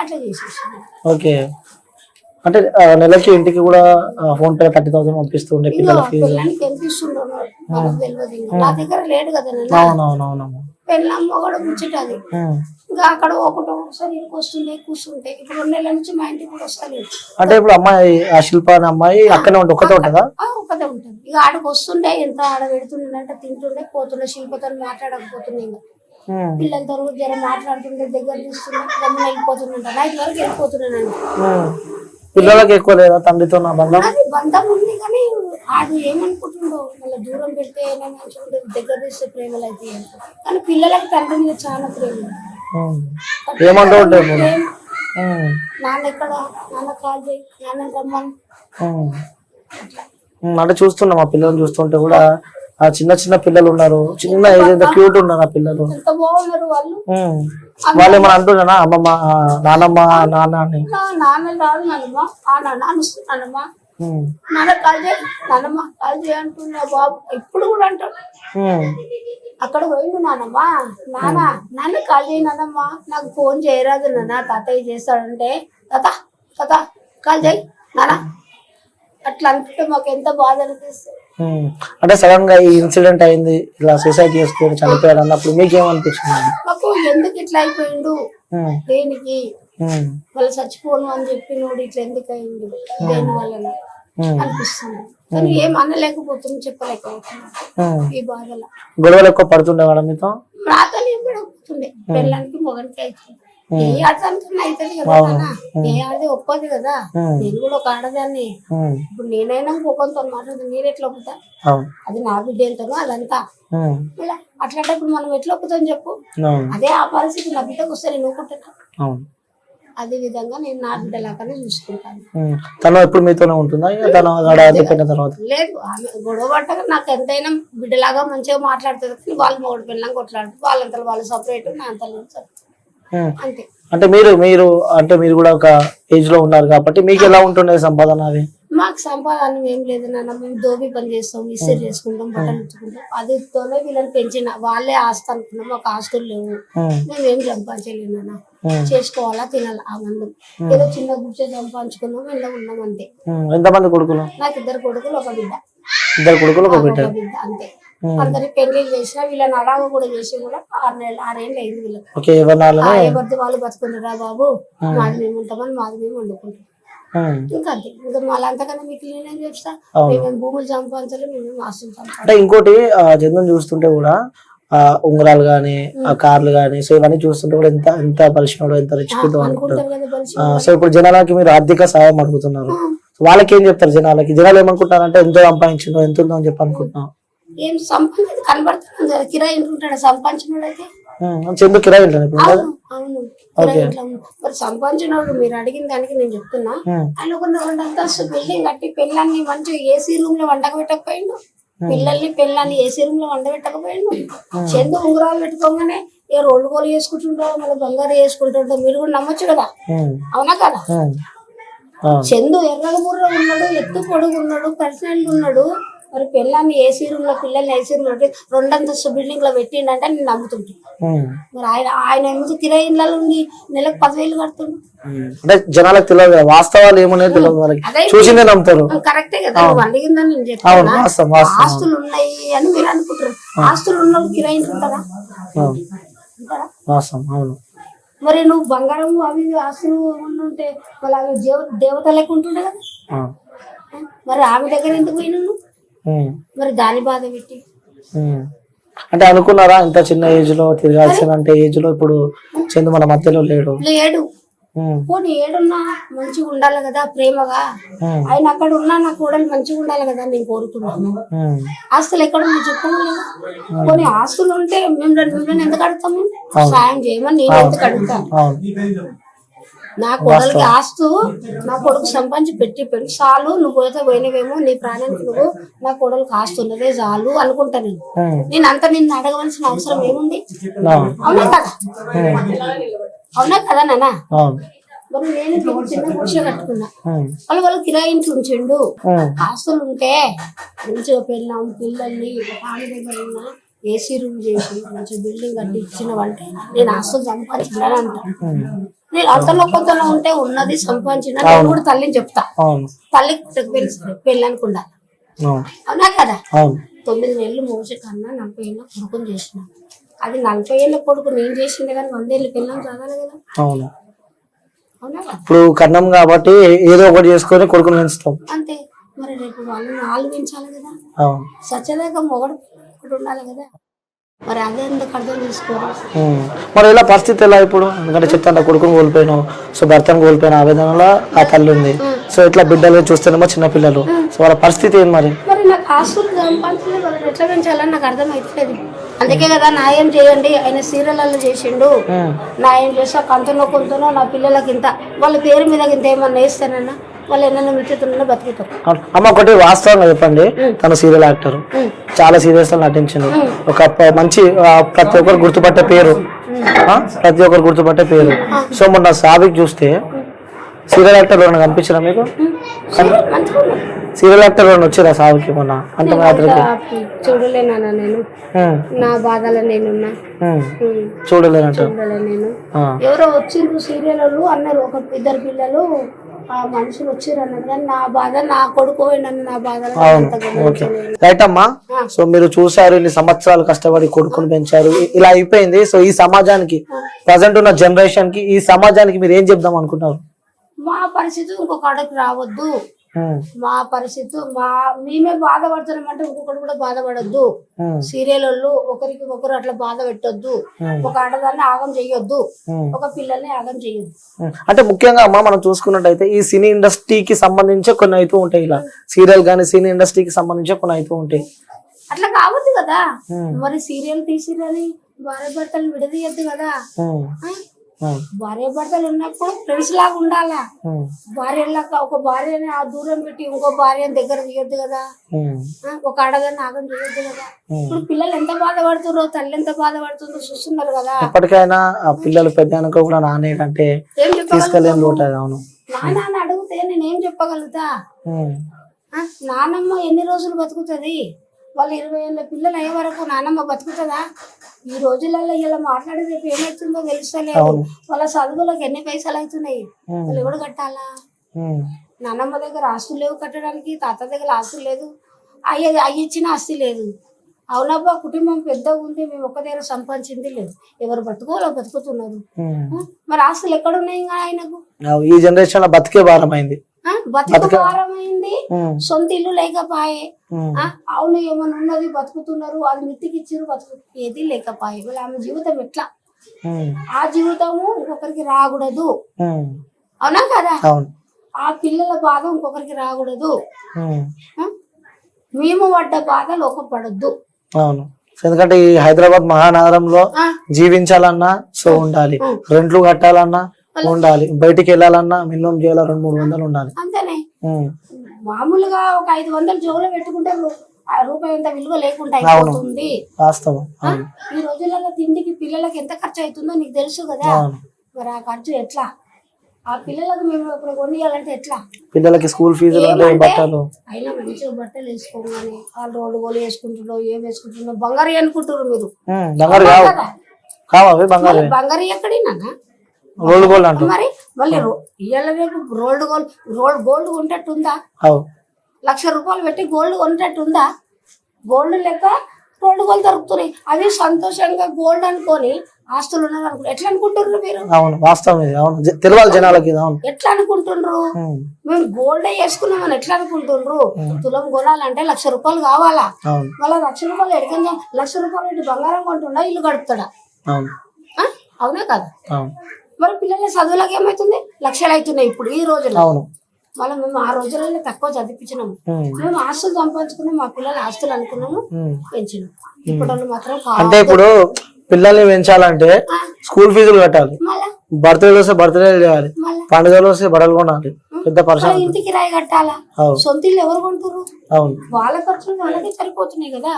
అట్లా చేసేసి. ఓకే. అంటే నెలకి ఇంటికి కూడా ఫోన్ పే 30,000 పంపిస్తుండే పిల్లల ఫీజు. పిల్లలకి ఎంత ఇస్తుండో వాళ్ళకి తెలియదు. ఇంకా నా దగ్గర లేడు కదా అవునవునవునవును. పెళ్ళం ఒకడు ముచ్చటది. ఇంకా అక్కడ ఒకసారి ఇంటికి వస్తుండే కూర్చుంటే ఇప్పుడు 2 నెలల నుంచి మా ఇంటికి కూడా వస్తలేదు. అంటే ఇప్పుడు అమ్మాయి ఆ శిల్ప అనే అమ్మాయి అక్కడే ఉంటుంది, ఒకటే ఉంటుందా? ఒకటే ఉంటుంది. ఇక ఆడకు వస్తుండే ఎంత ఆడ పెడుతుండే తింటుండే పోతుండే, శిల్పతో మాట్లాడకపోతుండే. ఇంకా పిల్లలతో జర మాట్లాడుతుండే, దగ్గర చూస్తుండే, గమ్మున వెళ్ళిపోతుండ. నైట్ వరకు వెళ్ళిపోతున్నానండి. పిల్లలకి ఎక్కువ లేదా తండ్రితో నా బంధం? అది బంధం ఉంది కానీ ఆడు ఏమనుకుంటుండో మళ్ళీ దూరం పెడితే మంచిగా ఉంటుంది, దగ్గర తీస్తే ప్రేమలు అయితే. కానీ పిల్లలకి తండ్రి మీద చాలా ప్రేమ. ఏమంటూ ఉంటాయి నాన్న ఎక్కడ, నాన్న కాల్ చేయి, నాన్న రమ్మని. అంటే చూస్తున్నా మా పిల్లల్ని చూస్తుంటే కూడా ఆ చిన్న చిన్న పిల్లలు ఉన్నారు, చిన్న ఏజ్ ఎంత క్యూట్ ఉన్నారు ఆ పిల్లలు. ఎంత బాగున్నారు వాళ్ళు. వాళ్ళు ఏమన్నా అంటున్నా అమ్మమ్మ నానమ్మ నాన్న అని? నాన్న రాదు నాన్నమ్మ, నాన్నమ్మ నాన్న కాల్ చేయి, నాన్నమ్మ కాల్ చేయి అంటున్నా బాబు. ఇప్పుడు కూడా అంటాడు. అక్కడ పోయిండు నాన్నమ్మ, నాన్న కాల్ చేయి నాన్నమ్మ, నాకు ఫోన్ చేయరాదు నాన్న, తాతయ్య చేస్తాడంటే తాత కాల్ చేయి నాన్న. అట్లా అనుకుంటే మాకు ఎంత బాధ అనిపిస్తుంది. అంటే సడన్ గా ఈ ఇన్సిడెంట్ అయింది, ఇలా సూసైడ్ చేసుకొని చనిపోయాడు అన్నప్పుడు మీకేమనిపించింది? మాకు ఎందుకు ఇట్లా అయిపోయిండు, దేనికి వాళ్ళు చచ్చిపోను అని చెప్పి నోడు ఇట్లా ఎందుకు అయింది, దేని వల్ల అనిపిస్తుంది. కానీ ఏం అనలేకపోతుంది, చెప్పలేకపోతున్నాం ఈ బాధల. గొడవలు ఎక్కువ పడుతుండే వాళ్ళ మీతో? నాతో పోతుండే, పెళ్ళానికి మొగనికి అవుతుంది. ఏ ఆడదానికన్నా అవుతుంది కదా నాన్న, ఏ ఆడది ఒప్పదు కదా. నేను కూడా ఒక ఆడదాన్ని. ఇప్పుడు నేనైనా ఒక్కొక్కరితో మాట్లాడుతూ నేను ఎట్లా ఒప్పుతా? అది నా బిడ్డ ఎంతనో అదంతా. అట్లాంటప్పుడు మనం ఎట్లా ఒప్పుతాం చెప్పు? అదే ఆ పరిస్థితి నా బిడ్డకు వస్తే నేను ఒప్పుకుంటున్నా. అదే విధంగా నేను నా బిడ్డ లాగానే చూసుకుంటాను. తను ఎప్పుడు మీతోనే ఉంటుందా? లేదు, ఆమె గొడవ పట్టగా నాకు ఎంతైనా బిడ్డలాగా మంచిగా మాట్లాడుతుంది. కానీ వాళ్ళు మూడు పిల్లలు కొట్లాడుతుంది, వాళ్ళంతా వాళ్ళు సపరేట్, నా అంతా అంతే. అంటే మీరు కూడా ఒక ఏజ్ లో ఉన్నారు కాబట్టి మీకు ఎలా ఉంటుండే సంపాదన? అది మాకు సంపాదన ఏం లేదు నాన్న. మేము దోబి పని చేస్తాం, ఇస్త్రీ చేసుకుంటాం, బట్టలు ఉచ్చుకుంటాం. అదితోనే వీళ్ళని పెంచిన. వాళ్ళే ఆస్తి అనుకున్నాం, మాకు ఆస్తులు లేవు. మేమేం సంపాదించలేము నాన్న. చేసుకోవాలా, తినాలా. ఆ మందం ఏదో చిన్న గుర్చే సంపాదించుకున్నాం, ఇలా ఉన్నాం అంతే. ఎంతమంది కొడుకులు? నాకు 2 కొడుకులు, 1 బిడ్డ. 2 కొడుకులు, 1 బిడ్డ అంతే. అందరి పెళ్లి చేసిన వీళ్ళని అడాగ కూడా చేసి కూడా 6 ఏళ్ళు అయింది వీళ్ళకి. ఎవరిది వాళ్ళు బతుకున్నారా బాబు, మాది మేము ఉంటామని మాది మేము వండుకుంటాం. ఇంకా అంతే. ఇంకా మళ్ళీ అంతకన్నా మీకు నేనేం చెప్తా, మేము భూములు సంపాదించాలి, మేము ఆస్తులు సంపాదించాలి. అంటే ఇంకోటి జనం చూస్తుంటే కూడా ఉంగరాలు గానీ, ఆ కార్లు గానీ, సో ఇవన్నీ చూస్తుంటే కూడా ఎంత పరిశ్రమ, ఎంత రిచ్చుకుంటాం అనుకుంటారు. సో ఇప్పుడు జనాలకి మీరు ఆర్థిక సహాయం అడుగుతున్నారు, వాళ్ళకి ఏం చెప్తారు? జనాలు ఏమనుకుంటారంటే ఎంతో సంపాదించిందో ఎంత ఉందో అని చెప్పి అనుకుంటున్నాం. ఏం సంపాదించి కనబడుతుంది, కిరాయి ఉంటాడు సంపాదించినోడు అయితే. కిరాయి అవును, మరి సంపాదించినోడు మీరు అడిగిన దానికి నేను చెప్తున్నా. ఆయన ఒక 2 అంతస్తు బిల్డింగ్ కట్టి పిల్లల్ని మంచిగా ఏసీ రూమ్ లో వండక పెట్టకపోయిండు, పిల్లల్ని ఏసీ రూమ్ లో వండ పెట్టకపోయిండు. చందు ఉంగరాలు పెట్టుకోగానే ఏ రోడ్డు గోలు చేసుకుంటుంటావు, మళ్ళీ బంగారు చేసుకుంటుంటావు. మీరు కూడా నమ్మొచ్చు కదా, అవునా కదా? చందు ఎర్రగ బుర్ర ఉన్నాడు, ఎత్తు పొడుగు ఉన్నాడు, పర్సనల్ ఉన్నాడు. మరి పిల్లల్ని ఏసీ రూమ్ లో, పిల్లల్ని ఏసీ రూమ్ లో 2 అంతస్తు బిల్డింగ్ లో పెట్టిండంటే నేను నమ్ముతుంటే. మరి ఆయన ఎందుకు కిరాయి ఇళ్ళలో ఉండి నెలకు 10,000 కడుతుండు? అంటే జనాలకు తెలియదు, వాస్తవాలు ఏమనేది తెలియదు, నమ్ముతారు. కరెక్టే కదా, నువ్వు అడిగిందని నేను చెప్తాను. ఆస్తులు ఉన్నాయి అని మీరు అనుకుంటారు. ఆస్తులు ఉన్నప్పుడు కిరాయి ఉంటారా? మరి నువ్వు బంగారం అవి ఆస్తులు ఉంటే మళ్ళీ అవి దేవత లెక్క ఉంటుండే కదా. మరి ఆమె దగ్గర ఎందుకు పోయినా? మరి దాని బాధ పెట్టి అంటే అనుకున్నారా ఇంత చిన్న ఏజ్ లో తిరగాల్సిన ఏజ్ లో ఇప్పుడు చందు మన మధ్యలో లేడు. పోనీ ఏడున్నా మంచిగా ఉండాలి కదా, ప్రేమగా. ఆయన అక్కడ ఉన్నా నా కోడలు మంచిగా ఉండాలి కదా నేను కోరుకున్నాను. ఆస్తులు ఎక్కడ ఉంది చెప్పలేదు. కొన్ని ఆస్తులు ఉంటే మిమ్మల్ని ఎందుకు అడుగుతాము? సాయం చేయమని నేను ఎందుకు అడుగుతాను? నా కొడుకుకి ఆస్తు నా కొడుకు సంపాదించి పెట్టి చాలు, నువ్వు పోతే పోయినవేమో, నీ ప్రాణానికి నువ్వు నా కొడుకు ఆస్తు ఉన్నదే చాలు అనుకుంటా. నేను అంతా నిన్ను అడగవలసిన అవసరం ఏముంది? అవునా కదా, అవునా కదా నాన్న? మరి నేను చిన్న గుడిసె కట్టుకున్నా, వాళ్ళు కిరాయి ఇంట్లో ఉంచిండు. ఆస్తులు ఉంటే మంచిగా పెళ్ళాం, పిల్లల్ని ఆమె దగ్గర ఉన్నా ఏసీ రూమ్ చేసి మంచి బిల్డింగ్ కట్టి ఇచ్చినవంటే నేను ఆస్తులు సంపాదించినాను అంటా. నేను అంతలో కొంతలో ఉంటే ఉన్నది సంపాదించిన నేను కూడా తల్లిని చెప్తా. తల్లికి పెళ్ళి అనుకుంటా. అవునా కదా? 9 నెలలు మోసే కన్నా 40 ఏళ్ళ కొడుకుని చేసిన. అది 40 ఏళ్ళ కొడుకు నేను చేసిండే కానీ 100 ఏళ్ళ పిల్లలు చదవాలి కదా. అవునా? ఇప్పుడు కన్నం కాబట్టి ఏదో ఒకటి చేసుకొని కొడుకుని పెంచుతాం అంతే. మరి రేపు వాళ్ళని ఆలోచించాలి కదా. సత్యదాకా మొగడు ఉండాలి కదా. మరి అదే ఎందుకు అర్థం చేసుకోవాలి. మరి ఇలా పరిస్థితి ఎలా ఇప్పుడు? ఎందుకంటే చెప్తాను కొడుకుని కోల్పోయినావు, సో భర్తను కోల్పోయిన ఆవేదనలో ఆ తల్లి ఉంది. సో ఇట్లా బిడ్డలు చూస్తేనేమో చిన్న పిల్లలు, సో వాళ్ళ పరిస్థితి ఏంటి మరి? మరి నాకు ఆస్తులు సంపాదించలేదు, వాళ్ళని ఎట్లా పెంచాలని నాకు అర్థం అవుతలేదు. అందుకే కదా న్యాయం చేయండి, ఆయన సీరియల్లో చేసిండు. న్యాయం చేస్తా కంతనో కొంతనో నా పిల్లలకి ఇంత, వాళ్ళ పేరు మీద ఇంత ఏమన్నా వేస్తానన్నా వాళ్ళు ఏమన్నా మిట్టుతున్నా బతుకుతారు. అమ్మ ఒకటి వాస్తవంగా చెప్పండి, తను సీరియల్ యాక్టర్, చాలా సీరియల్స్ లో నటించిండు. ఒక మంచి ప్రతి ఒక్కరు గుర్తుపట్టే పేరు, సో మొన్న సాబిక్ చూస్తే సీరియల్ యాక్టర్ ఎవరైనా కనిపించారా మీకు? సీరియల్ యాక్టర్ ఎవరైనా వచ్చారా సాబికి మొన్న? అంటే చూడలేనా నేను, నా బాధలో నేనున్నా, చూడలేనంట. నేను ఎవరో వచ్చిండ్రు సీరియల్ వాళ్ళు అన్నారు, ఒక 2 పిల్లలు ఆ మనుషులు వచ్చారు అన్నారు, కానీ నా బాధ నా కొడుకు నన్ను నా బాధ. రైట్ అమ్మా. సో మీరు చూసారు, ఇన్ని సంవత్సరాలు కష్టపడి కొడుకుని పెంచారు, ఇలా అయిపోయింది. సో ఈ సమాజానికి, ప్రజెంట్ ఉన్న జనరేషన్ కి, ఈ సమాజానికి మీరు ఏం చెప్దాం అనుకుంటున్నారు? మా పరిస్థితి ఇంకొక అడగ రావద్దు. మా పరిస్థితి మేమే బాధపడుతున్నామంటే ఇంకొకటి కూడా బాధపడద్దు. సీరియల్ వాళ్ళు ఒకరికి ఒకరు అట్లా బాధ పెట్టొద్దు. ఒక ఆడదాన్ని ఆగం చెయ్యొద్దు, ఒక పిల్లల్ని ఆగం చెయ్యొద్దు. అంటే ముఖ్యంగా అమ్మ మనం చూసుకున్నట్టయితే ఈ సినీ ఇండస్ట్రీకి సంబంధించి కొన్ని అవుతూ ఉంటాయి, ఇలా సీరియల్ గానీ సినీ ఇండస్ట్రీకి సంబంధించి కొన్ని అవుతూ ఉంటాయి. అట్లా కావద్దు కదా. మరి సీరియల్ తీసిరని భార్య భర్తలు విడదీయద్దు కదా. భార్య భర్తలు ఉన్నప్పుడు ఫ్రెండ్స్ లాగా ఉండాలా. భార్యలాగా ఒక భార్యని ఆ దూరం పెట్టి ఇంకో భార్యని దగ్గర తీయొద్దు కదా. ఒక ఆడదాన్ని ఆగం చేయొద్దు కదా. ఇప్పుడు పిల్లలు ఎంత బాధపడుతుందో, తల్లి ఎంత బాధపడుతుందో చూస్తున్నారు కదా. ఎప్పటికైనా ఆ పిల్లలు పెద్ద కూడా నానే కంటే ఏం చెప్పగలుగుతాను? నాన్న అడిగితే నేనేం చెప్పగలుగుతా? నానమ్మ ఎన్ని రోజులు బతుకుతుంది? వాళ్ళు 20 ఏళ్ళ పిల్లలు అయ్యే వరకు నానమ్మ బతుకుతుందా? ఈ రోజులలో ఇలా మాట్లాడి రేపు ఏమవుతుందో తెలుస్తలేదు. వాళ్ళ చదువులకు ఎన్ని పైసలు అవుతున్నాయి, వాళ్ళు ఎవడు కట్టాలా? నానమ్మ దగ్గర ఆస్తులు లేవు కట్టడానికి, తాత దగ్గర ఆస్తులు లేదు, అయ్యిచ్చిన ఆస్తి లేదు. అవునబ్బా, కుటుంబం పెద్దగా ఉంది, మేము ఒక్క దగ్గర సంపాదించింది లేదు, ఎవరు బతుకోలో బతుకుతున్నారు. మరి ఆస్తులు ఎక్కడున్నాయి ఇంకా ఆయనకు? ఈ జనరేషన్ లో బతికే భారమైంది, బతుకు భారమైంది. సొంత ఇల్లు లేకపాయే. అవును ఏమన్నా ఉన్నది బతుకుతున్నారు, అది మిత్తికిచ్చిరు బతుకు, ఏది లేకపాయే. వీళ్ళు ఆమె జీవితం ఎట్లా? ఆ జీవితము ఇంకొకరికి రాకూడదు. అవునా కదా? ఆ పిల్లల బాధ ఇంకొకరికి రాకూడదు. మేము పడ్డ బాధ లోకపడద్దు. అవును, ఎందుకంటే ఈ హైదరాబాద్ మహానగరంలో జీవించాలన్నా సో ఉండాలి, రెంట్లు కట్టాలన్నా ఉండాలి, బయటికి వెళ్ళాలన్నా మినిమం జైలు 200-300 ఉండాలి. అంతేనే. మామూలుగా ఒక 500 జోలో పెట్టుకుంటే రూపాయి ఎంత విలువ లేకుండా అయిపోతుంది. వాస్తవం. ఈ రోజులలో తిండికి పిల్లలకి ఎంత ఖర్చు అవుతుందో నీకు తెలుసు కదా. మరి ఆ ఖర్చు ఎట్లా? ఆ పిల్లలకు మేము ఇప్పుడు కొనియాలంటే ఎట్లా? పిల్లలకి స్కూల్ ఫీజులు, బట్టలు, అయినా మంచిగా బట్టలు వేసుకోగానే వాళ్ళు రోడ్డు వేసుకుంటున్నావు, ఏం వేసుకుంటున్నావు, బంగారు అనుకుంటారు మీరు. బంగారు ఎక్కడినా రోల్డ్ గోల్డ్ అంట. మరి మళ్ళీ ఇవాళ రేపు గోల్డ్ కొనేటట్టుందా? 1,00,000 రూపాయలు పెట్టి గోల్డ్ కొనేటట్టుందా? గోల్డ్ లెక్క రోల్డ్ గోల్డ్ దొరుకుతున్నాయి. అవి సంతోషంగా గోల్డ్ అనుకొని ఆస్తులు ఉన్నది అనుకో ఎట్లా అనుకుంటున్నారు మీరు? అవును, వాస్తవం. అవును, తెలియాలి జనాలకి. ఎట్లా అనుకుంటుండ్రు? మేము గోల్డే వేసుకున్నామని ఎట్లా అనుకుంటుండ్రు? తులం కొనాలంటే 1,00,000 రూపాయలు కావాలా? మళ్ళీ 1,00,000 రూపాయలు ఎడకంగా 1,00,000 రూపాయలు బంగారం కొంటుండా ఇల్లు గడుపుతాడా? అవునా కదా? మరి పిల్లల చదువులకు ఏమైతుంది? లక్షలు అవుతున్నాయి ఇప్పుడు ఈ రోజుల్లో. మళ్ళీ మేము ఆ రోజులలో తక్కువ చదివించినాము. మేము ఆస్తులు సంపాదించుకున్నాం, మా పిల్లలు ఆస్తులు అనుకున్నాము, పెంచినాం. ఇప్పుడు వాళ్ళు మాత్రం అంటే ఇప్పుడు పిల్లల్ని పెంచాలంటే స్కూల్ ఫీజులు కట్టాలి, బర్త్డే వస్తే బర్త్డే చేయాలి, పండుగలు వస్తే బట్టలు కొనాలి, పెద్ద పరిస్థితి. ఇంటికి కిరాయి కట్టాలా? సొంత ఇల్లు ఎవరు కొంటారు? వాళ్ళ ఖర్చులు వాళ్ళకి సరిపోతున్నాయి కదా.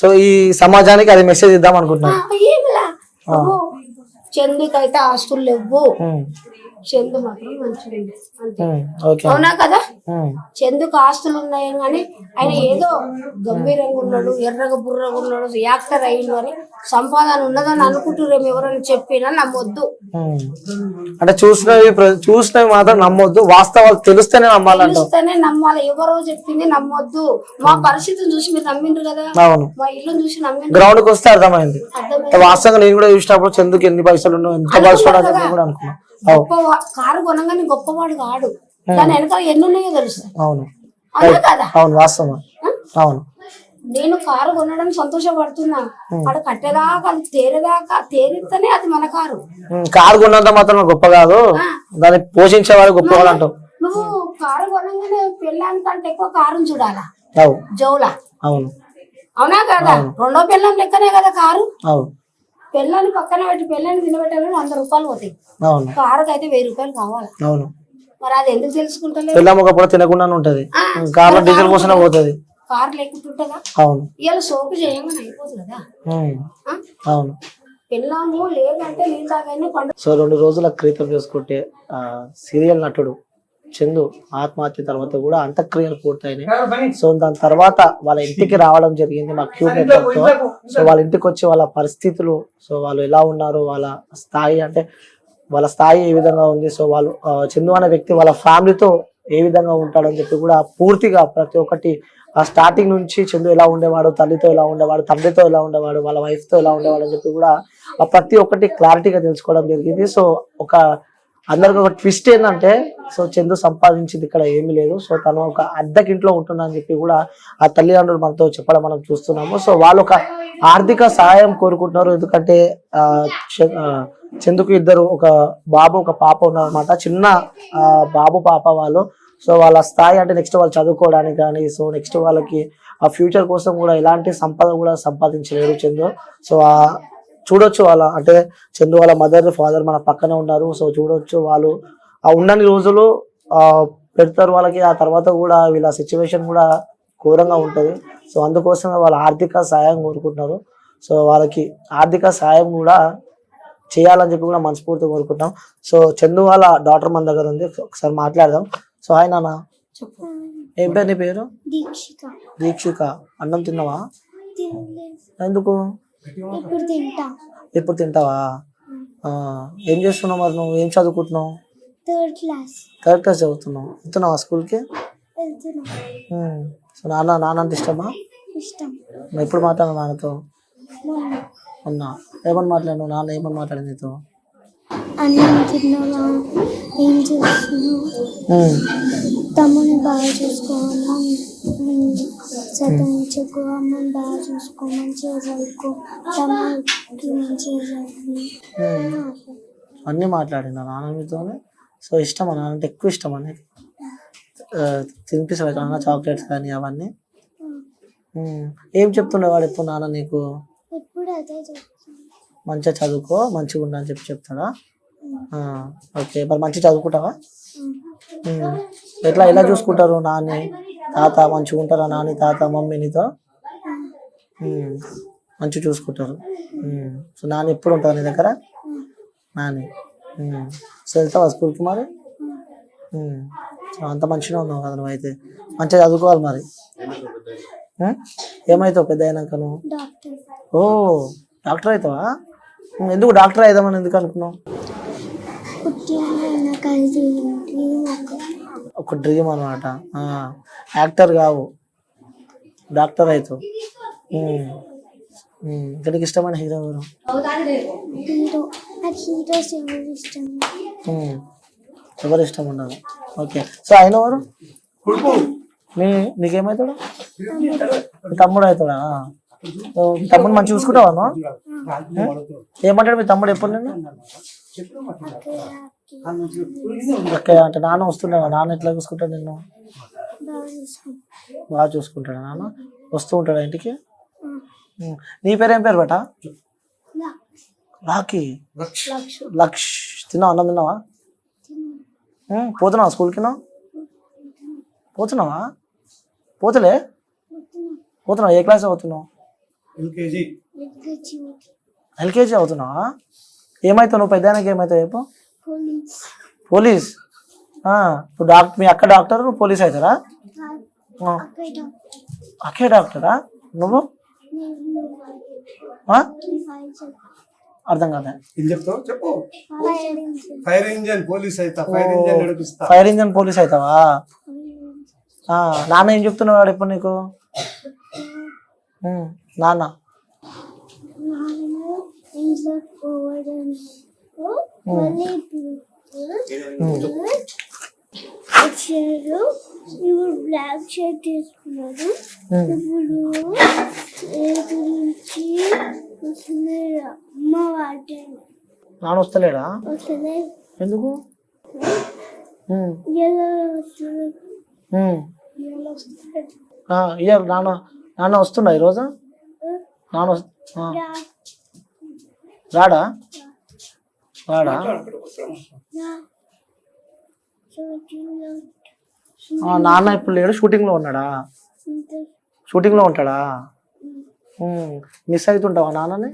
సో ఈ సమాజానికి అది మెసేజ్ ఇద్దాం అనుకుంటున్నాను. ఏమిలా చందుకైతే ఆస్తులు లేవు, చందు మాత్రం మంచిగా ఉంది. అంతే. ఓకే. అవునా కదా? చందుకు ఆస్తులు ఉన్నాయి కానీ ఆయన ఏదో గంభీరంగా ఉన్నాడు, ఎర్రగా బుర్రగా ఉన్నాడు, యాక్టర్ అయ్యిండు అని సంపాదన ఉన్నదని అనుకుంటున్నారేమో ఎవరైనా చెప్పినా నమ్మొద్దు. అంటే చూసినవి మాత్రం నమ్మొద్దు, వాస్తవాలు తెలిస్తేనే నమ్మాలంట. తెలిస్తేనే నమ్మాలి, ఎవరో చెప్పింది నమ్మొద్దు. మా పరిస్థితిని చూసి మీరు నమ్మిండ్రు కదా, అవును. మా ఇల్లు చూసి నమ్మిండ్రు. గ్రౌండ్ కి వస్తే అర్థమైంది. వాస్తవంగా నేను కూడా చూసినప్పుడు చందుకు ఎన్ని పైసలు ఉన్నావు, ఎంత పైసలు కూడా అనుకున్నా. గొప్ప కారు కొనగానే గొప్పవాడు కాడు, దాని వెనకాల ఎన్ని ఉన్నాయో తెలుసు. అవును అవునా కదా? అవును వాస్తవం. అవును. నేను కారు కొనడానికి సంతోషపడుతున్నా, అక్కడ కట్టేదాకా అది తేరేదాకా తేరితేనే అది మన కారు. కారు కొన్నంత మాత్రం గొప్ప కాదు, దాన్ని పోషించే వారు గొప్ప వాళ్ళు అంటావు. నువ్వు కారు కొనగానే పెళ్ళానికంటే ఎక్కువ కారుని చూడాలా, అవు జౌలా. అవును. అవునా కదా? రెండో పెళ్ళం లెక్కనే కదా కారు. అవును. పెళ్ళాన్ని పక్కన పెట్టి పెళ్ళాన్ని తినబెట్టాలని 100 రూపాయలు పోతాయి, కారుకి అయితే 1000 రూపాయలు కావాలి. అవును. మరి అది ఎందుకు తెలుసుకుంటలేదు? పెళ్ళం ఒకప్పుడు తినకుండానే ఉంటది, కార్ లో డీజిల్ పోసినా పోతుంది, కారు లేకుంటుంటదా? అవును. ఇవాళ సోపు చేయమని అయిపోతుంది కదా. అవును. పెళ్ళాము లేదంటే నీళ్ళు తాగానే పండు. సో 2 రోజుల క్రితం చూసుకుంటే సీరియల్ నటుడు చందు ఆత్మహత్య తర్వాత కూడా అంత్యక్రియలు పూర్తయినాయి. సో దాని తర్వాత వాళ్ళ ఇంటికి రావడం జరిగింది మా క్యూబ్ నెట్వర్క్ తో. సో వాళ్ళ ఇంటికి వచ్చి వాళ్ళ పరిస్థితులు, సో వాళ్ళు ఎలా ఉన్నారు, వాళ్ళ స్థాయి అంటే వాళ్ళ స్థాయి ఏ విధంగా ఉంది, సో వాళ్ళు చందు అనే వ్యక్తి వాళ్ళ ఫ్యామిలీతో ఏ విధంగా ఉంటాడని చెప్పి కూడా పూర్తిగా ప్రతి ఒక్కటి స్టార్టింగ్ నుంచి చందు ఎలా ఉండేవాడు, తల్లితో ఎలా ఉండేవాడు, తండ్రితో ఎలా ఉండేవాడు, వాళ్ళ వైఫ్ తో ఎలా ఉండేవాడు అని చెప్పి కూడా ప్రతి ఒక్కటి క్లారిటీగా తెలుసుకోవడం జరిగింది. సో అందరికి ఒక ట్విస్ట్ ఏంటంటే, సో చందు సంపాదించింది ఇక్కడ ఏమీ లేదు, సో తను ఒక అద్దెకింట్లో ఉంటున్నా అని చెప్పి కూడా ఆ తల్లిదండ్రులు మనతో చెప్పడం మనం చూస్తున్నాము. సో వాళ్ళు ఒక ఆర్థిక సహాయం కోరుకుంటున్నారు, ఎందుకంటే చందుకు ఇద్దరు, ఒక బాబు ఒక పాప ఉన్నారన్నమాట, చిన్న బాబు పాప వాళ్ళు. సో వాళ్ళ స్థాయి అంటే నెక్స్ట్ వాళ్ళు చదువుకోవడానికి కానీ, సో నెక్స్ట్ వాళ్ళకి ఆ ఫ్యూచర్ కోసం కూడా ఎలాంటి సంపద కూడా సంపాదించలేరు చందు. సో చూడొచ్చు వాళ్ళ అంటే చందు వాళ్ళ మదర్ ఫాదర్ మన పక్కనే ఉన్నారు. సో చూడొచ్చు వాళ్ళు ఉన్నన్ని రోజులు పెడతారు వాళ్ళకి, ఆ తర్వాత కూడా వీళ్ళ సిచ్యువేషన్ కూడా ఘోరంగా ఉంటుంది. సో అందుకోసమే వాళ్ళ ఆర్థిక సహాయం కోరుకుంటున్నారు. సో వాళ్ళకి ఆర్థిక సహాయం కూడా చేయాలని చెప్పి కూడా మనస్ఫూర్తిగా కోరుకుంటున్నాం. సో చందు వాళ్ళ డాటర్ మన దగ్గర ఉంది, ఒకసారి మాట్లాడదాం. సో హాయ్ నాన్న, ఏం పేరు నీ పేరు? దీక్షిక. అన్నం తిన్నావా? ఎందుకు? ఇప్పుడు తింటావా? ఏం చేస్తున్నావు మరి, నువ్వు ఏం చదువుకుంటున్నావు? థర్డ్ క్లాస్ చదువుతున్నావు. వెళ్తున్నావా స్కూల్కి? సో నాన్న అంటే ఇష్టమా? ఎప్పుడు మాట్లాడినా నాన్నతో? ఉన్నా. ఏమని మాట్లాడినావు? నాన్న ఏమని మాట్లాడింది నీతో? అన్నం తిన్నావా, ఏం చేస్తున్నావు, తమ్ముని బాగా చూసుకోవాలని చదివించుకో, అమ్మని బాగా చూసుకో, మంచిగా చదువుకో, తమ్ముడికి మంచిగా చదువు అన్నీ మాట్లాడినా నాన్న మీతోనే. సో ఇష్టమా నాన్న అంటే? ఎక్కువ ఇష్టమా నీకు? తినిపిస్తాడు నాన్న చాక్లెట్స్ కానీ అవన్నీ? ఏం చెప్తుండేవాడు ఎప్పుడు నాన్న నీకు? ఎప్పుడు అదే చెప్తాను, మంచిగా చదువుకో, మంచిగా ఉండాలని చెప్పి చెప్తాడా? ఓకే. మరి మంచిగా చదువుకుంటావా? ఎలా చూసుకుంటారు నాని తాత? మంచిగా ఉంటారా నాని తాత మమ్మీ నీతో? మంచిగా చూసుకుంటారు. సో నాని ఎప్పుడు ఉంటారు నీ దగ్గర? నాని. సో వెళ్తావా స్కూల్కి మరి? సో అంత మంచిగా ఉన్నావు కదా నువ్వు, అయితే మంచిగా చదువుకోవాలి మరి. ఏమవుతావు పెద్ద అయినాక నువ్వు? ఓ డాక్టర్ అవుతావా? ఎందుకు డాక్టర్ అవుదామని ఎందుకు అనుకున్నావు? ఒక డ్రీమ్ అనమాట. యాక్టర్ కావు, డాక్టర్ అవుతావు. ఇక్కడికి ఇష్టమైన హీరో ఎవరు? ఎవరు ఇష్టం ఉండదు. ఓకే. సో ఆయన ఎవరు? నీకేమవుతాడు? తమ్ముడు అవుతాడా? తమ్ముడు మంచిగా చూసుకుంటావా? ఏమంటాడు మీ తమ్ముడు ఎప్పుడు? నేను ఓకే అంటే నాన్న వస్తుండేవా? నాన్న ఎట్లా చూసుకుంటాడు నిన్ను? బాగా చూసుకుంటాడా నాన్న? వస్తూ ఉంటాడా ఇంటికి? నీ పేరు ఏం పేరు బేటా? రాఖీ. లక్ష్. తిన్నావా? అన్నం తిన్నావా? పోతున్నావా స్కూల్కి? పోతున్నావా? పోతలే? పోతున్నావు? ఏ క్లాస్ అవుతున్నావు? ఎల్కేజీ అవుతున్నావా? ఏమవుతావు నువ్వు పెద్దానికి? ఏమవుతావు చెప్పు. పోలీస్. ఇప్పుడు డాక్టర్, మీ అక్క డాక్టర్, నువ్వు పోలీస్ అవుతారా? అక్కే డాక్టరా నువ్వు? అర్థం కాదా? ఏం చెప్తావు చెప్పు. ఫైర్ ఇంజన్ పోలీస్ అవుతా, ఫైర్ ఇంజన్ నడిపిస్తా. ఫైర్ ఇంజన్ పోలీస్ అవుతావా? నాన్న ఏం చెప్తున్నాడు ఇప్పుడు నీకు? నాన్న వచ్చారు. ఇప్పుడు బ్లాక్ షర్ట్ తీసుకున్నారు. ఇప్పుడు ఏ గురించి వస్తున్నారు అమ్మ వాటి నాన్న వస్తలేడా? వస్తుంది. ఎందుకు? ఎలా వస్తుంది? ఇయ్యారు నాన్న. నాన్న వస్తుండా ఈరోజు? నాన్న రాడా? రాడా? నాన్న ఇప్పుడు లేడు, షూటింగ్ లో ఉన్నాడా? షూటింగ్ లో ఉంటాడా? మిస్ అవుతుంటావా నాన్నని?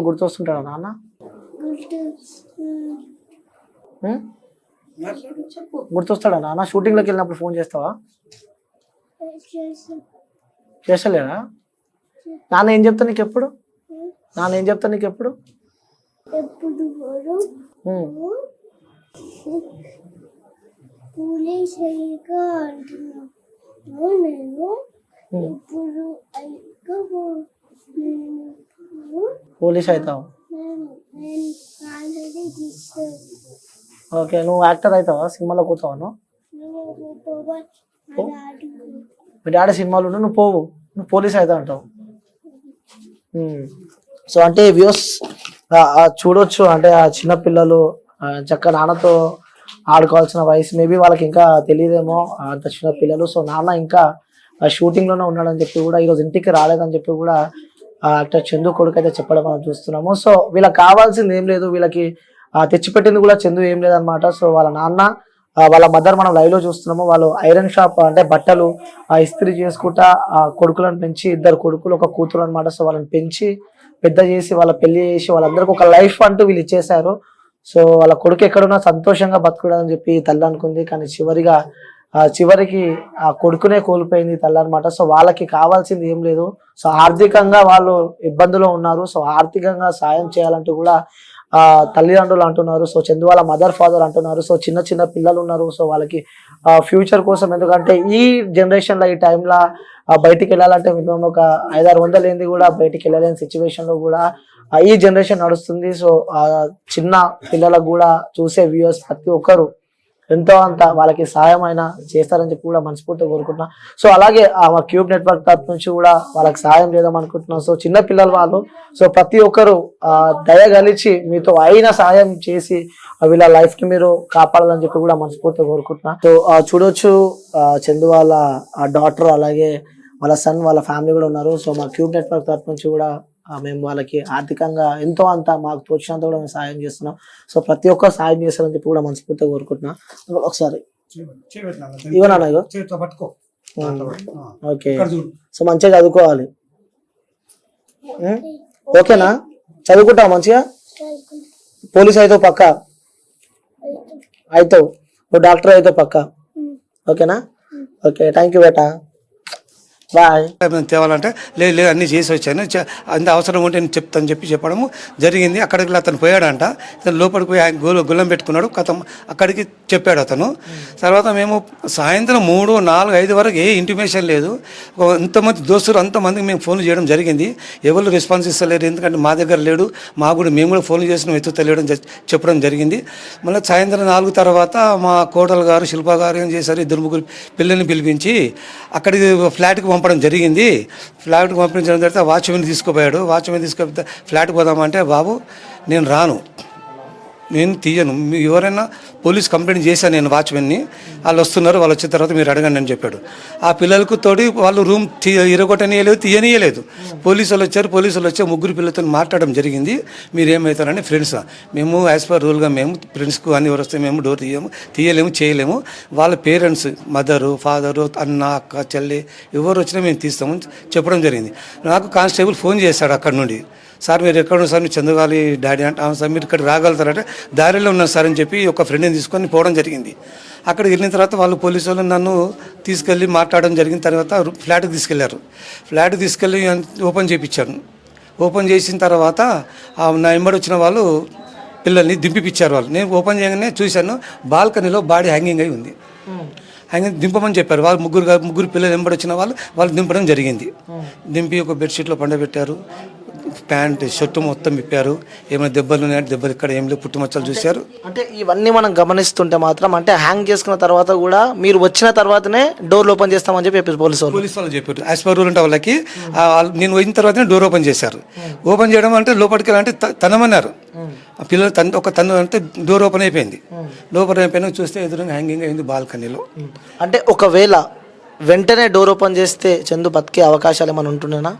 గుర్తొస్తుంటాడా నాన్న? గుర్తొస్తాడా నాన్న? షూటింగ్ లోకి వెళ్ళినప్పుడు ఫోన్ చేస్తావా? చేస్తలేడా? నాన్న ఏం చెప్తా నీకు ఎప్పుడు? నాన్న ఏం చెప్తా నీకు ఎప్పుడు? పోలీస్ అయ్యాక అంటున్నాను నేను. ఇప్పుడు పోలీస్ అవుతావు. నేను ఆల్రెడీ తీస్తాను. ఓకే, నువ్వు యాక్టర్ అవుతావా? సినిమాలో పోతావా? మీ డాడీ సినిమాలు నువ్వు పోవు, నువ్వు పోలీస్ అవుతావు అంటావు. సో అంటే వ్యూస్ చూడొచ్చు, అంటే ఆ చిన్న పిల్లలు చక్కగా నాన్నతో ఆడుకోవాల్సిన వయసు. మేబీ వాళ్ళకి ఇంకా తెలియదేమో అంత చిన్న పిల్లలు. సో నాన్న ఇంకా షూటింగ్ లోనే ఉన్నాడని చెప్పి కూడా, ఈరోజు ఇంటికి రాలేదని చెప్పి కూడా యాక్టర్ చందు కొడుకు అయితే చెప్పడం మనం చూస్తున్నాము. సో వీళ్ళకి కావాల్సింది ఏం లేదు, వీళ్ళకి తెచ్చిపెట్టింది కూడా చందు ఏం లేదనమాట. సో వాళ్ళ నాన్న, వాళ్ళ మదర్ మనం లైవ్ లో చూస్తున్నాము. వాళ్ళు ఐరన్ షాప్, అంటే బట్టలు ఇస్త్రీ చేసుకుంటా కొడుకులను పెంచి, 2 కొడుకులు 1 కూతురు అనమాట. సో వాళ్ళని పెంచి పెద్ద చేసి, వాళ్ళ పెళ్లి చేసి, వాళ్ళందరికీ ఒక లైఫ్ అంటూ వీళ్ళు ఇచ్చేసారు. సో వాళ్ళ కొడుకు ఎక్కడున్నా సంతోషంగా బతుకుడని చెప్పి తల్లి అనుకుంది, కానీ చివరికి ఆ కొడుకునే కోల్పోయింది తల్లి అనమాట. సో వాళ్ళకి కావాల్సింది ఏం లేదు. సో ఆర్థికంగా వాళ్ళు ఇబ్బందులో ఉన్నారు. సో ఆర్థికంగా సాయం చేయాలంటూ కూడా తల్లిదండ్రులు అంటున్నారు. సో చందు వాళ్ళ మదర్ ఫాదర్ అంటున్నారు. సో చిన్న పిల్లలు ఉన్నారు. సో వాళ్ళకి ఫ్యూచర్ కోసం, ఎందుకంటే ఈ జనరేషన్ లో, ఈ టైంలో బయటికి వెళ్ళాలంటే మినిమం ఒక 500-600 లేనిది కూడా బయటికి వెళ్ళలేని సిచ్యువేషన్ లో కూడా ఈ జనరేషన్ నడుస్తుంది. సో చిన్న పిల్లలకు కూడా చూసే వ్యూయర్స్ ప్రతి ఒక్కరు ఎంతో అంత వాళ్ళకి సహాయం అయినా చేస్తారని చెప్పి కూడా మనస్ఫూర్తిగా కోరుకుంటున్నాం. సో అలాగే మా క్యూబ్ నెట్వర్క్ తరఫు నుంచి కూడా వాళ్ళకి సహాయం చేద్దాం అనుకుంటున్నాం. సో చిన్న పిల్లల వాళ్ళు, సో ప్రతి ఒక్కరు దయగలిచి మీతో అయిన సహాయం చేసి వీళ్ళ లైఫ్ కి మీరు కాపాడాలని చెప్పి కూడా మనస్ఫూర్తిగా కోరుకుంటున్నాం. సో చూడొచ్చు చందు వాళ్ళ డాటర్, అలాగే వాళ్ళ సన్, వాళ్ళ ఫ్యామిలీ కూడా ఉన్నారు. సో మా క్యూబ్ నెట్వర్క్ తరఫు నుంచి కూడా మేము వాళ్ళకి ఆర్థికంగా ఎంతో అంత మాకు తోచినంత కూడా మేము సాయం చేస్తున్నాం. సో ప్రతి ఒక్కరు సాయం చేస్తారని చెప్పి కూడా మనస్ఫూర్తిగా కోరుకుంటున్నా. ఒకసారి ఇవ్వనా? ఓకే, సో మంచిగా చదువుకోవాలి. ఓకేనా? చదువుకుంటావు మంచిగా? పోలీస్ అవుతావు పక్క, అవుతావు. నువ్వు డాక్టర్ అవుతావు పక్క. ఓకేనా? ఓకే, థ్యాంక్ యూ బేటా, బాయ్. తేవాలంటే లేదు అన్నీ చేసి వచ్చాను, అంత అవసరం ఉంటే నేను చెప్తాను చెప్పడము జరిగింది. అక్కడికి అతను పోయాడంట. అతను లోపలికి పోయి ఆయన గుల్లం పెట్టుకున్నాడు. అక్కడికి చెప్పాడు అతను. తర్వాత మేము సాయంత్రం 3, 4, 5 వరకు ఏ ఇంటిమేషన్ లేదు. ఇంతమంది దోస్తులు అంతమందికి మేము ఫోన్లు చేయడం జరిగింది. ఎవరు రెస్పాన్స్ ఇస్తలేరు, ఎందుకంటే మా దగ్గర లేడు. మేము కూడా ఫోన్లు చేసిన ఎత్తుతలేడు అని చెప్పడం జరిగింది. మళ్ళీ సాయంత్రం 4 తర్వాత మా కోడలు గారు, శిల్ప గారు ఏం చేశారు, 2-3 పిల్లల్ని పిలిపించి అక్కడికి ఫ్లాట్కి పంపడం జరిగింది. ఫ్లాట్కి పంపించడం తర్వాత వాచ్మెన్ తీసుకుపోయాడు. వాచ్మెన్ తీసుకుపోతే ఫ్లాట్కి పోదామంటే, బాబు నేను రాను, నేను తీయను, ఎవరైనా పోలీస్ కంప్లైంట్ చేశాను నేను వాచ్మెన్ని, వాళ్ళు వస్తున్నారు, వాళ్ళు వచ్చిన తర్వాత మీరు అడగండి అని చెప్పాడు. ఆ పిల్లలకు తోడి వాళ్ళు రూమ్ ఇరగొట్టనియలేదు, తీయనియలేదు. పోలీసులు వచ్చారు. పోలీసులు వచ్చి 3 పిల్లలతో మాట్లాడడం జరిగింది. మీరు ఏమవుతారని, ఫ్రెండ్స్ మేము యాజ్ పర్ రూల్గా మేము ఫ్రెండ్స్కు అన్ని ఎవరు వస్తే మేము డోర్ తీయలేము చేయలేము. వాళ్ళ పేరెంట్స్, మదరు, ఫాదరు, అన్న, అక్క, చెల్లి ఎవరు వచ్చినా మేము తీస్తాము చెప్పడం జరిగింది. నాకు కానిస్టేబుల్ ఫోన్ చేశాడు అక్కడ నుండి. సార్ మీరు ఎక్కడ ఉన్నారు సార్, మీరు చందుగాలి డాడీ అంటే అవును సార్, మీరు ఇక్కడ రాగలుగుతారంటే దారిలో ఉన్నారు సార్ అని చెప్పి ఒక ఫ్రెండ్ని తీసుకొని పోవడం జరిగింది. అక్కడికి వెళ్ళిన తర్వాత వాళ్ళు పోలీసు వాళ్ళు నన్ను తీసుకెళ్ళి మాట్లాడడం జరిగిన తర్వాత ఫ్లాట్కి తీసుకెళ్లారు. ఫ్లాట్కి తీసుకెళ్ళి ఓపెన్ చేయించాను. ఓపెన్ చేసిన తర్వాత నా వెంబడి వచ్చిన వాళ్ళు పిల్లల్ని దింపిపిచ్చారు. వాళ్ళు నేను ఓపెన్ చేయగానే చూశాను, బాల్కనీలో బాడీ హ్యాంగింగ్ అయి ఉంది. హ్యాంగింగ్ దింపమని చెప్పారు. వాళ్ళు ముగ్గురు పిల్లలు వెంబడి వచ్చిన వాళ్ళు దింపడం జరిగింది. దింపి ఒక బెడ్షీట్లో పండబెట్టారు. ప్యాంట్ షర్టు మొత్తం విప్పారు. ఏమైనా దెబ్బలు ఉన్నాయంటే దెబ్బలు ఇక్కడ ఏం లేవు, పుట్టుమచ్చలు చూశారు. అంటే ఇవన్నీ మనం గమనిస్తుంటే మాత్రం అంటే హ్యాంగ్ చేసుకున్న తర్వాత కూడా మీరు వచ్చిన తర్వాతనే డోర్లు ఓపెన్ చేస్తామని చెప్పి పోలీసు వాళ్ళు చెప్పారు. యాజ్ పర్ రూల్ అంటే వాళ్ళకి నేను వచ్చిన తర్వాతనే డోర్ ఓపెన్ చేశారు. ఓపెన్ చేయడం అంటే లోపలికి వెళ్ళాలంటే తనమన్నారు. ఆ పిల్లలు ఒక తను అంటే డోర్ ఓపెన్ అయిపోయింది. డోర్ అయిపోయినా చూస్తే ఎదురుగా హ్యాంగింగ్ అయింది బాల్కనీలో. అంటే ఒకవేళ వెంటనే డోర్ ఓపెన్ చేస్తే చందు బతికే అవకాశాలు ఏమైనా ఉంటున్నానా?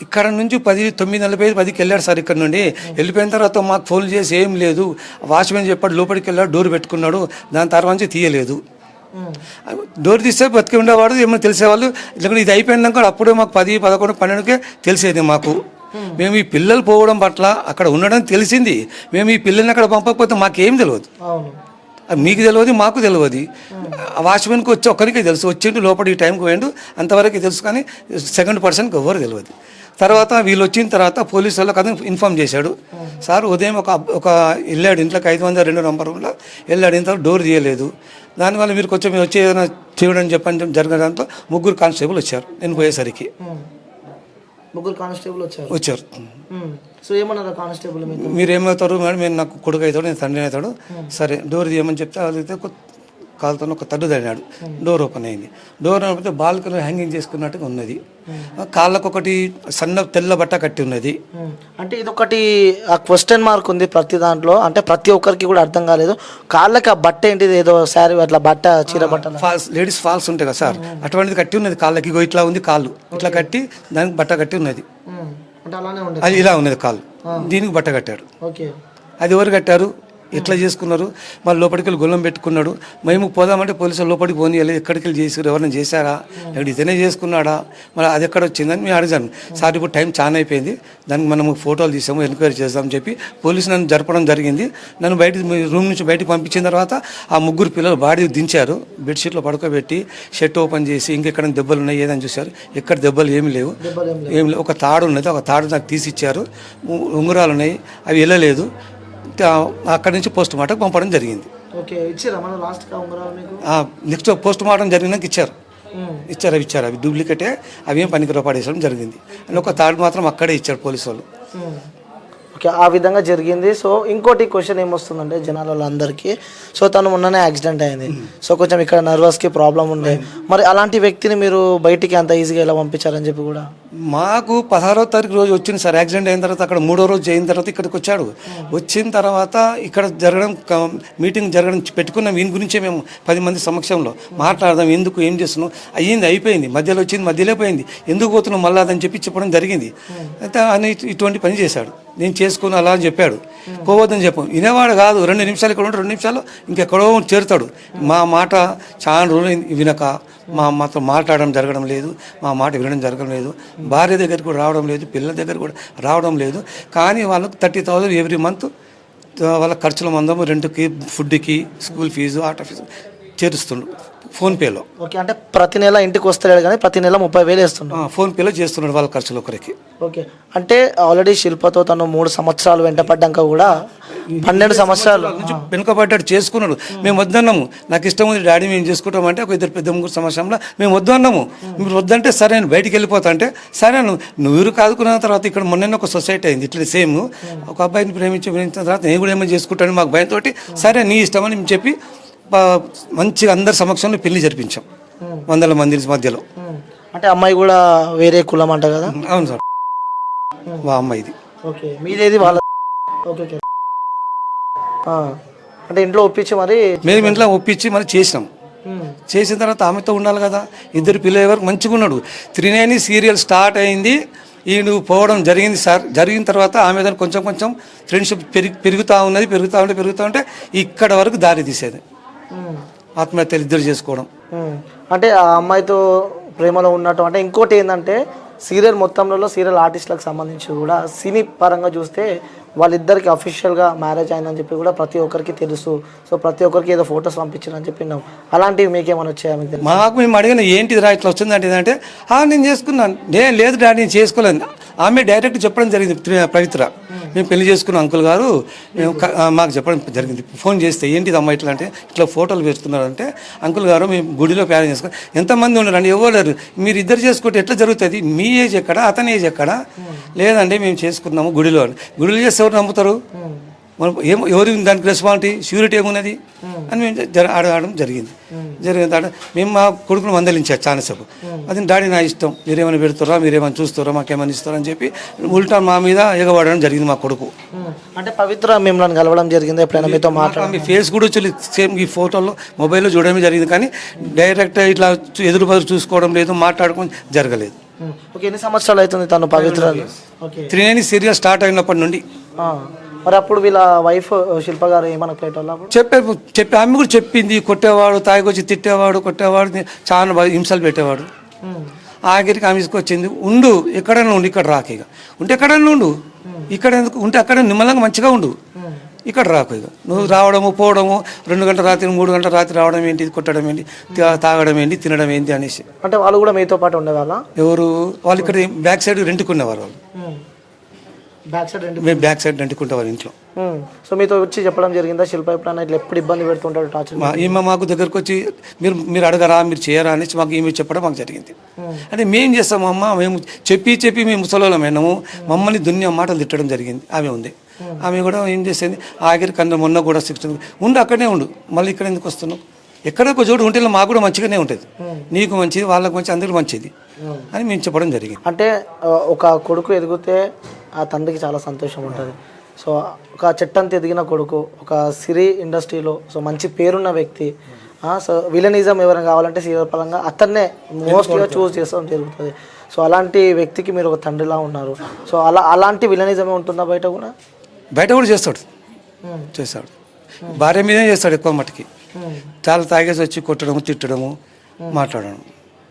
ఇక్కడ నుంచి 9:45-10కి వెళ్ళాడు సార్. ఇక్కడ నుండి వెళ్ళిపోయిన తర్వాత మాకు ఫోన్ చేసి ఏం లేదు, వాచ్మెన్ చెప్పాడు లోపలికి వెళ్ళాడు, డోర్ పెట్టుకున్నాడు, దాని తర్వాత నుంచి తీయలేదు. డోర్ తీస్తే బతికి ఉండేవాడు, ఏమైనా తెలిసేవాళ్ళు. లేకపోతే ఇది అయిపోయినాక అప్పుడే మాకు 10, 11, 12కే తెలిసేది మాకు. మేము ఈ పిల్లలు పోవడం పట్ల అక్కడ ఉండడం తెలిసింది. మేము ఈ పిల్లల్ని అక్కడ పంపకపోతే మాకేం తెలియదు. మీకు తెలియదు, మాకు తెలియదు. వాచ్మెన్కి వచ్చి ఒక్కరికే తెలుసు, వచ్చిండు లోపల ఈ టైంకి పోయిండు అంతవరకు తెలుసు, కానీ సెకండ్ పర్సన్కి ఎవరు తెలియదు. తర్వాత వీళ్ళు వచ్చిన తర్వాత పోలీసు వాళ్ళకి అతను ఇన్ఫామ్ చేశాడు. సార్ ఉదయం ఒక వెళ్ళాడు ఇంట్లోకి 502 నంబర్లో వెళ్ళాడు, ఇంత డోర్ తీయలేదు. దానివల్ల మీరు కొంచెం వచ్చి ఏదైనా చేయడం చెప్పని జరగడంతో 3 కానిస్టేబుల్ వచ్చారు. నేను పోయేసరికి 3 కానిస్టేబుల్ వచ్చారు. సో ఏమన్నారు కానిస్టేబుల్? మీరు ఏమవుతారు మేడం? నేను నాకు కొడుకు అవుతాడు, నేను తండ్రి అవుతాడు. సరే డోర్ తీయమని చెప్తే అడిగితే కాలుతో ఒక తడ్డు తడినాడు. డోర్ ఓపెన్ అయింది. డోర్ ఓపెన్ అయితే బాల్కనీ హ్యాంగింగ్ చేసుకున్నట్టుగా ఉన్నది. కాళ్ళకు ఒకటి సన్న తెల్ల బట్ట కట్టి ఉన్నది. అంటే ఇదొకటి ఆ క్వశ్చన్ మార్క్ ఉంది ప్రతి దాంట్లో. అంటే ప్రతి ఒక్కరికి కూడా అర్థం కాలేదు. కాళ్ళకి ఆ బట్ట ఏంటిది, ఏదో శారీ అట్లా బట్ట, చీర బట్ట, ఫాల్స్, లేడీస్ ఫాల్స్ ఉంటాయి కదా సార్, అటువంటిది కట్టి ఉన్నది కాళ్ళకి. ఇట్లా ఉంది కాళ్ళు, ఇట్లా కట్టి దానికి బట్ట కట్టి ఉన్నది. అంటే అలానే ఉంది, అది ఇలా ఉన్నది కాళ్ళు, దీనికి బట్ట కట్టాడు. ఓకే, అది ఎవరు కట్టారు, ఎట్లా చేసుకున్నారు? మళ్ళీ లోపలికి వెళ్ళి గొల్లం పెట్టుకున్నాడు. మేము పోదామంటే పోలీసులు లోపలికి పోనీ వెళ్ళి ఎక్కడికి వెళ్ళి చేసారు, ఎవరైనా చేశారా, ఎక్కడ ఇతనే చేసుకున్నాడా, మరి అది ఎక్కడ వచ్చిందని మేము అడిగాను. సార్ ఇప్పుడు టైం చాలా అయిపోయింది, దానికి మనము ఫోటోలు తీసాము, ఎంక్వైరీ చేద్దామని చెప్పి పోలీసు నన్ను జరపడం జరిగింది. నన్ను రూమ్ నుంచి బయటకు పంపించిన తర్వాత ఆ 3 పిల్లలు బాడీ దించారు. బెడ్షీట్లో పడుకోబెట్టి షర్ట్ ఓపెన్ చేసి ఇంకెక్కడ దెబ్బలు ఉన్నాయి ఏదని చూశారు. ఎక్కడ దెబ్బలు ఏమి లేవు, ఏమి లేవు. ఒక తాడు ఉన్నది, ఒక తాడు నాకు తీసి ఇచ్చారు. ఉంగరాలు ఉన్నాయి, అవి వెళ్ళలేదు. అక్కడి నుంచి పోస్ట్ మార్టం పంపడం జరిగింది. నెక్స్ట్ పోస్ట్ మార్టం జరిగినాక ఇచ్చారు. అవి డూప్లికేటే, అవి ఏం పనికిలో పడేసడం జరిగింది. అని ఒక తాడు మాత్రం అక్కడే ఇచ్చారు పోలీసు వాళ్ళు. ఓకే, ఆ విధంగా జరిగింది. సో ఇంకోటి క్వశ్చన్ ఏమొస్తుందంటే జనాల అందరికీ, సో తను మొన్ననే యాక్సిడెంట్ అయింది, సో కొంచెం ఇక్కడ నర్వస్కి ప్రాబ్లం ఉండే, మరి అలాంటి వ్యక్తిని మీరు బయటికి అంత ఈజీగా ఎలా పంపించారని చెప్పి కూడా మాకు 16వ తారీఖు రోజు వచ్చింది సార్. యాక్సిడెంట్ అయిన తర్వాత అక్కడ 3వ రోజు అయిన తర్వాత ఇక్కడికి వచ్చాడు. వచ్చిన తర్వాత ఇక్కడ మీటింగ్ జరగడం పెట్టుకున్నాం. వీని గురించే మేము 10 మంది సమక్షంలో మాట్లాడదాం, ఎందుకు ఏం చేస్తున్నాం, అయిపోయింది, మధ్యలో వచ్చింది, మధ్యలో పోయింది, ఎందుకు పోతున్నాం మళ్ళీ అదని చెప్పి చెప్పడం జరిగింది. అయితే ఆయన ఇటువంటి పని చేశాడు. నేను చేసుకుని అలా అని చెప్పాడు, పోవద్దని చెప్పాం. వినేవాడు కాదు. 2 నిమిషాలు ఇక్కడ ఉంటే 2 నిమిషాలు ఇంకెక్కడో చేరుతాడు. మా మాట చాలా రోజులు వినక మాతో మాట్లాడడం జరగడం లేదు, మా మాట వినడం జరగడం లేదు, భార్య దగ్గరికి కూడా రావడం లేదు, పిల్లల దగ్గర కూడా రావడం లేదు. కానీ వాళ్ళకు 30,000 ఎవ్రీ మంత్ వాళ్ళ ఖర్చుల మందము, రెంట్కి, ఫుడ్కి, స్కూల్ ఫీజు, ఆటో ఫీజు చేరుస్తుండు ఫోన్పేలో. ఓకే, అంటే ప్రతి నెల ఇంటికి వస్తాడు కానీ ప్రతి నెల 30,000 వేస్తున్నాడు, ఫోన్పేలో చేస్తున్నాడు వాళ్ళ ఖర్చులు ఒకరికి. ఓకే, అంటే ఆల్రెడీ శిల్పతో తను 3 సంవత్సరాలు వెంటపడ్డాక కూడా 12 సంవత్సరాల నుంచి వెనుకబడ్డాడు, చేసుకున్నాడు. మేము వద్దన్నాము, నాకు ఇష్టం ఉంది డాడీ మేము చేసుకుంటామంటే ఒక 2 సంవత్సరంలో మేము వద్దు అన్నాము. మీరు వద్దంటే సరే నేను బయటికి వెళ్ళిపోతా అంటే సరే నువ్వు కాదుకున్న తర్వాత ఇక్కడ మొన్న ఒక సొసైటీ అయింది ఇట్లా సేమ్. ఒక అబ్బాయిని ప్రేమించిన తర్వాత నేను కూడా ఏమైనా చేసుకుంటాను మాకు భయంతో, సరే నీ ఇష్టం అని చెప్పి మంచిగా అందరి సమక్షంలో పెళ్లి జరిపించాం 100 మంది మధ్యలో. అంటే అమ్మాయి కూడా వేరే కులం అంట కదా? అవును సార్, మా అమ్మాయిది. ఓకే, మీదేది వాళ్ళ? ఓకే, అంటే ఇంట్లో ఒప్పించి మరి మేము ఇంట్లో ఒప్పించి మరి చేసినాం. చేసిన తర్వాత ఆమెతో ఉండాలి కదా, 2 పిల్లల వరకు మంచిగా ఉన్నాడు. 390 సీరియల్ స్టార్ట్ అయింది, ఈయన పోవడం జరిగింది సార్. జరిగిన తర్వాత ఆమె దాన్ని కొంచెం ఫ్రెండ్షిప్ పెరుగుతూ ఉంటే ఇక్కడ వరకు దారి తీసేది, ఆత్మహత్యలు 2 చేసుకోవడం. అంటే ఆ అమ్మాయితో ప్రేమలో ఉన్నట్టు. అంటే ఇంకోటి ఏంటంటే సీరియల్ మొత్తంలో సీరియల్ ఆర్టిస్టులకు సంబంధించి కూడా సినీ పరంగా చూస్తే వాళ్ళిద్దరికి అఫీషియల్గా మ్యారేజ్ అయిందని చెప్పి కూడా ప్రతి ఒక్కరికి తెలుసు. సో ప్రతి ఒక్కరికి ఏదో ఫొటోస్ పంపించారని చెప్పినాం. అలాంటివి మీకేమైనా వచ్చాయా? మీకు తెలుసు? మాకు మేము అడిగిన ఏంటిది రా ఇట్లా వచ్చిందంటే ఏంటంటే నేను చేసుకున్నాను, నేను లేదు డాడీ నేను చేసుకోలేదు. ఆమె డైరెక్ట్ చెప్పడం జరిగింది. పవిత్ర మేము పెళ్లి చేసుకున్న అంకుల్ గారు మేము మాకు చెప్పడం జరిగింది. ఫోన్ చేస్తే ఏంటిది అమ్మ ఇట్లా అంటే ఇట్లా ఫోటోలు వేస్తున్నారంటే అంకుల్ గారు మేము గుడిలో ప్లాన్ చేసుకుని ఎంతమంది ఉన్నారండి ఎవరు లేరు, మీరు ఇద్దరు చేసుకుంటే ఎట్లా జరుగుతుంది, మీ ఏజ్ ఎక్కడ అతని ఏజ్ ఎక్కడ, లేదండి మేము చేసుకున్నాము గుడిలో. గుడిలో చేస్తే ఎవరు నమ్ముతారు, మనం ఎవరి దానికి రెస్పాన్సిబిలిటీ ష్యూరిటీ ఏమున్నది అని మేము అడగడం జరిగింది. మేము మా కొడుకును మందలించారు చాలాసేపు. అది డాడీ నా ఇష్టం, మీరేమైనా పెడతారా, మీరేమైనా చూస్తారా, మాకేమైనా ఇస్తారా అని చెప్పి ఉల్టా మా మీద ఎగబడడం జరిగింది మా కొడుకు. అంటే పవిత్ర మిమ్మల్ని కలవడం జరిగింది ఎప్పుడైనా, మీతో మాట్లాడడం? మీ ఫేస్ కూడా వచ్చి సేమ్ ఈ ఫోటోలో మొబైల్లో చూడడమే జరిగింది, కానీ డైరెక్ట్ ఇట్లా ఎదురు బదులు చూసుకోవడం లేదు, మాట్లాడుకోవడం జరగలేదు. ఓకే, ఎన్ని సంవత్సరాలు అవుతుంది తను పవిత్ర? ఓకే, 3 సీరియల్ స్టార్ట్ అయినప్పటి నుండి. మరి అప్పుడు వీళ్ళ వైఫ్ శిల్ప గారు ఏమన్నా పెట్టారు? చెప్పి ఆమె కూడా చెప్పింది, కొట్టేవాడు, తాగికొచ్చి తిట్టేవాడు, కొట్టేవాడు, చాలా హింసలు పెట్టేవాడు. ఆఖరికి ఆమె తీసుకొచ్చింది, ఉండు ఎక్కడైనా ఉండు, ఇక్కడ రాక ఇక ఉంటే ఎక్కడైనా ఉండు, ఇక్కడ ఎందుకు ఉంటే అక్కడ నిమ్మలంగా మంచిగా ఉండు, ఇక్కడ రాకు ఇక నువ్వు రావడము పోవడము 2 గంటల రాత్రి 3 గంటల రాత్రి రావడం ఏంటి, కొట్టడం ఏంటి, తాగడం ఏంటి, తినడం ఏంటి అనేసి. అంటే వాళ్ళు కూడా మీతో పాటు ఉండేవాళ్ళ? ఎవరు వాళ్ళు ఇక్కడ బ్యాక్ సైడ్ రెంట్కునేవారు వాళ్ళు. మేము బ్యాక్ సైడ్ రెంట్కుంటేవారు ఇంట్లో. సో మీతో వచ్చి చెప్పడం జరిగిందా శిల్ప ఎప్పుడన్నా ఇట్లా ఎప్పుడు ఇబ్బంది పెడుతుంటాడు, టార్చర్? ఈమె మాకు దగ్గరకు వచ్చి మీరు అడగరా, మీరు చేయరా అనేసి మాకు ఈమె చెప్పడం మాకు జరిగింది. అంటే మేము చేస్తామమ్మా, మేము చెప్పి మేము ముసలోళ్ళమైనాము, మమ్మల్ని దున్య మాటలు తిట్టడం జరిగింది. ఆమె ఉంది, ఆమె కూడా ఏం చేసేది ఆఖరి కన్నా మొన్న కూడా 16 ఉండు అక్కడనే ఉండు, మళ్ళీ ఇక్కడ ఎందుకు వస్తున్నావు, ఎక్కడో ఒక చోటు ఉంటే మాకు కూడా మంచిగానే ఉంటుంది, నీకు మంచిది వాళ్ళకు మంచిది అందరికీ మంచిది అని మేము చెప్పడం జరిగింది. అంటే ఒక కొడుకు ఎదిగితే ఆ తండ్రికి చాలా సంతోషం ఉంటుంది. సో ఒక చెట్టంత ఎదిగిన కొడుకు, ఒక సిరీ ఇండస్ట్రీలో సో మంచి పేరున్న వ్యక్తి, సో విలనిజం ఎవరైనా కావాలంటే సీరియల్ పరంగా అతన్నే మోస్ట్గా చూస్ చేస్తాం జరుగుతుంది. సో అలాంటి వ్యక్తికి మీరు ఒక తండ్రిలా ఉన్నారు. సో అలాంటి విలనిజమే ఉంటుందా బయట కూడా? బయట కూడా చేస్తాడు, భార్య మీదే చేస్తాడు ఎక్కువ మట్టుకి. చాలా తాగేసి వచ్చి కొట్టడము, తిట్టడము, మాట్లాడడం.